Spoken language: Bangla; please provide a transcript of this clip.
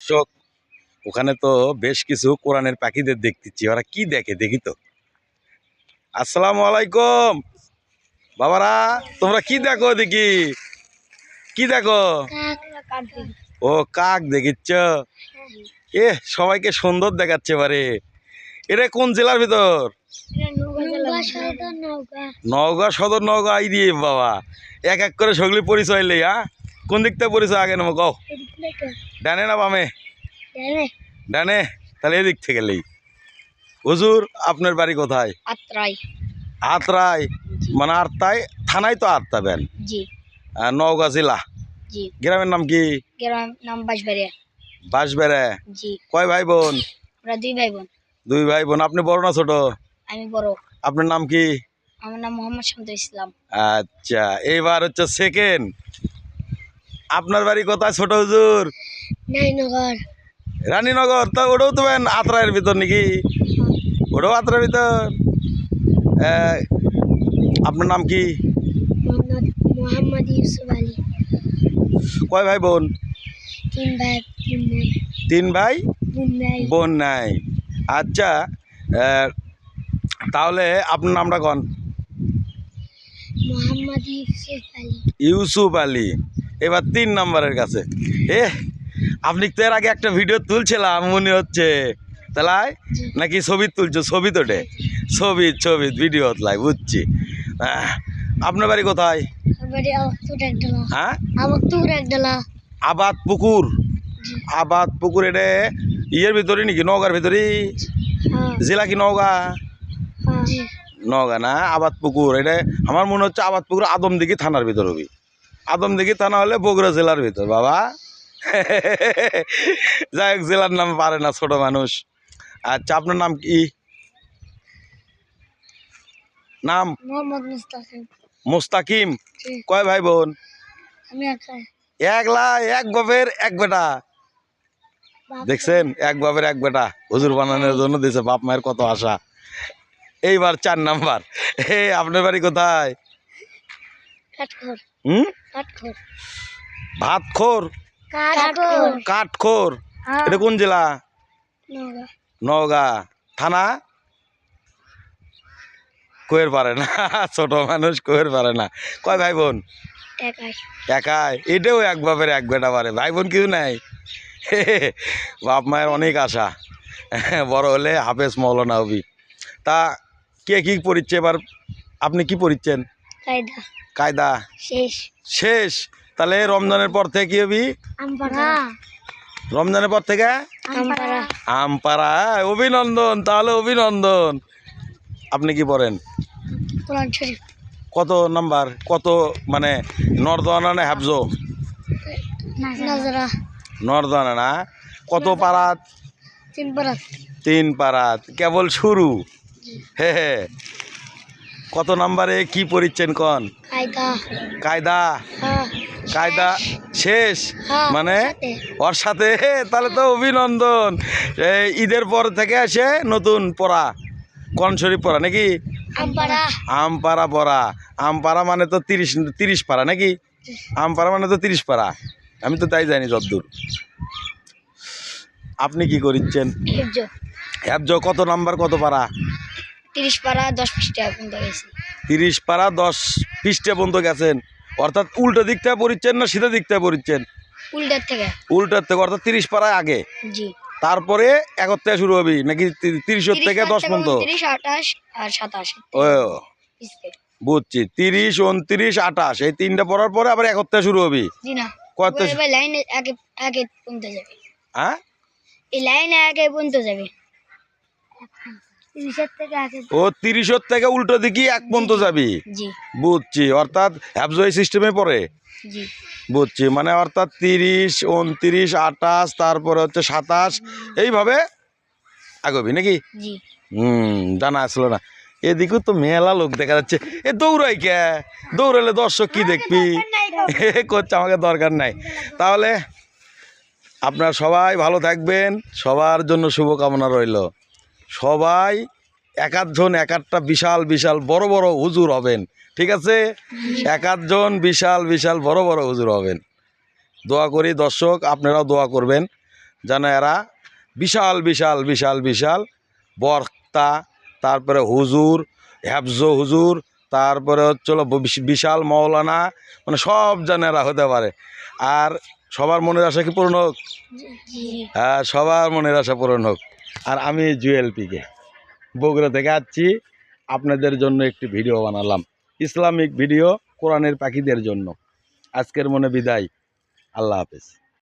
দর্শক, ওখানে তো বেশ কিছু কোরআনের পাখিদের দেখতেছি। ওরা কি দেখে দেখি তো। আসসালামু আলাইকুম বাবারা, তোমরা কি দেখো দেখি? কি দেখো? ও কাক দেখিচ্ছ? এ সবাইকে সুন্দর দেখাচ্ছে বারে। এটা কোন জেলার ভিতর? নওগাঁ সদর। নওগাঁ আই দিয়ে বাবা, এক এক করে সগলি পরিচয় লই। কোন দিক থেকে পরিচয় আগে নেবো কও? ডানে না বামে? ডানে। তাহলে এদিক থেকে গেলেই। হুজুর, আপনার বাড়ি কোথায়? আত্রাই। আত্রাই মানে আত্রাই থানায় তো আত্রাবেন। জি। নওগাঁ জেলা। জি। গ্রামের নাম কি? গ্রামের নাম বাঁশবাড়িয়া। বাঁশবেড়া। জি। কয় ভাই বোন? আমরা দুই ভাই বোন। দুই ভাই বোন। আপনি বড় না ছোট? আমি বড়। আপনার নাম কি? আমার নাম মোহাম্মদ শান্ত ইসলাম। আচ্ছা, এইবার হচ্ছে সেকেন্ড। আপনার বাড়ি কোথায় ছোট হুজুর? নাইনগর। রানীনগর। তা ওটাও তো আত্রায়ের ভিতর নাকি? ওটাও আত্রায়ের ভিতর। আপনার নাম কি? মোহাম্মদ ইউসুফ আলী। কয় ভাই বোন? তিন ভাই বোন নাই। তিন ভাই বোন নাই। বোন নাই। আচ্ছা, তাহলে আপনার নামটা কন? মোহাম্মদ ইউসুফ আলী। ইউসুফ আলী। এবার 3 নম্বরের কাছে। আপনি তো এর আগে একটা ভিডিও তুলছিলাম মনে হচ্ছে, তাই নাকি ছবি তুলছো? ছবি তোটে ছবি ছবি ভিডিও লাই বুঝছি। আপনার বাড়ি কোথায়? হ্যাঁ, আবাদ পুকুর। আবাদ পুকুর এটা ইয়ের ভিতরে নাকি? নওগাঁর ভিতরে? জেলা কি নওগাঁ? নওগাঁ না, আবাদ পুকুর। এটা আমার মনে হচ্ছে আবাদ পুকুর আদমদিঘি থানার ভিতর হবে। আদমদিঘি থানা হলে বগুড়া জেলার ভিতর বাবা। যাই হোক, জেলার নাম পারে না ছোট মানুষ। আচ্ছা, আপনার নাম কি? নাম? মোহাম্মদ মুস্তাকিম। মুস্তাকিম। কয় ভাই বোন? আমি একাই। একলা, এক বাপের এক বেটা। দেখছেন, এক বাপের এক বেটা হুজুর বানানোর জন্য দিয়েছে বাপ মায়ের কত আশা। এইবার 4 নাম্বার। আপনার বাড়ি কোথায়? কাঠখোর। কাঠখোর। ভাতখোর। কাঠখোর। কাঠখোর। এটা কোন জেলা? নওগাঁ। নওগাঁ থানা। কইর পারে না, ছোট মানুষ কইর পারে না। কয় ভাই বোন? একাই। একাই। এটাও এক বাপের এক বেটা পারে, ভাই বোন কিছু নাই। বাপ মায়ের অনেক আশা, বড় হলে হাফেজ মৌলানা হবি। তা কে কি পড়িচ্ছে এবার? আপনি কি পড়িচ্ছেন? কায়দা। কায়দা শেষ। শেষ। তাহলে রমজানের পর থেকে কি হবি? আমপাড়া। রমজানের পর থেকে আমপাড়া। আমপাড়া। অভিনন্দন, তাহলে অভিনন্দন। আপনি কি পড়েন? কোরআন শরীফ। কত নাম্বার? কত মানে নর্দনা না হ্যাবজো? নাজরা। নর্দনা না। কত পারাত? 3 পারা। 3 পারাত। কেবল শুরু। হে হে। কত নাম্বারে কি পড়িচ্ছেন কন? কায়দা। কায়দা। কায়দা শেষ মানে ওর সাথে। তাহলে তো অভিনন্দন। ঈদের পর থেকে আসে নতুন পড়া, কোরআন শরীফ পড়া নাকি? আমপাড়া। আমপাড়া পড়া। আমপাড়া মানে তো 30 পারা নাকি? আমপাড়া মানে তো 30 পারা। আমি তো তাই জানি যতদূর। আপনি কি করিচ্ছেন? হ্যাবজ। কত নাম্বার, কত পারা? 30 পারা 10 পৃষ্ঠা পর্যন্ত গেছি। 30 পারা 10 পৃষ্ঠা পর্যন্ত গেছেন। অর্থাৎ উল্টো দিক থেকে পড়িচ্ছেন না সিধা দিক থেকে পড়িচ্ছেন? উল্টার থেকে। উল্টার থেকে, অর্থাৎ 30 পারায় আগে। জি। তারপরে 1 থেকে শুরু হবি নাকি? 30 থেকে 10 পর্যন্ত? 30, 28 আর 27। ও বুঝছি। 30, 29, 28 এই 3টা পড়ার পরে আবার 1 থেকে শুরু হবি? জি না, কত? এবার লাইন আগে আগে পর্যন্ত যাবে। হ্যাঁ, এই লাইন আগে পর্যন্ত যাবে। 30 থেকে আগে। ও 30 থেকে উল্টো দিকে 1 পর্যন্ত যাবি? জি। বুঝছি। অর্থাৎ হ্যাবজ এই সিস্টেমে পড়ে? জি। বুঝছি। মানে অর্থাৎ 30, 29, 28, তারপরে হচ্ছে 27, এইভাবে আগবি নাকি? জি। জানা আসলো না। এদিকেও তো মেলা লোক দেখা যাচ্ছে। এ দৌড়াই কে? দৌড়ালে দর্শক কি দেখবি? করছে, আমাকে দরকার নাই। তাহলে আপনারা সবাই ভালো থাকবেন, সবার জন্য শুভকামনা রইল। সবাই এক আধজন এক একটা বিশাল বিশাল বড় বড় হুজুর হবেন, ঠিক আছে? এক আধজন বিশাল বিশাল বড় বড় হুজুর হবেন। দোয়া করি দর্শক, আপনারাও দোয়া করবেন। যেন এরা বিশাল বিশাল বিশাল বিশাল বক্তা, তারপরে হুজুর, হ্যাফজ হুজুর, তারপরে হচ্ছিল বিশাল মৌলানা, মানে সব যেন এরা হতে পারে। আর সবার মনের আশা কি পূরণ হোক? হ্যাঁ, সবার মনের আশা পূরণ হোক। আর আমি জুয়েল পিকে বগুড়া থেকে আসছি, আপনাদের জন্য একটি ভিডিও বানালাম, ইসলামিক ভিডিও, কোরআনের পাখিদের জন্য। আজকের মনে বিদায়, আল্লাহ হাফেজ।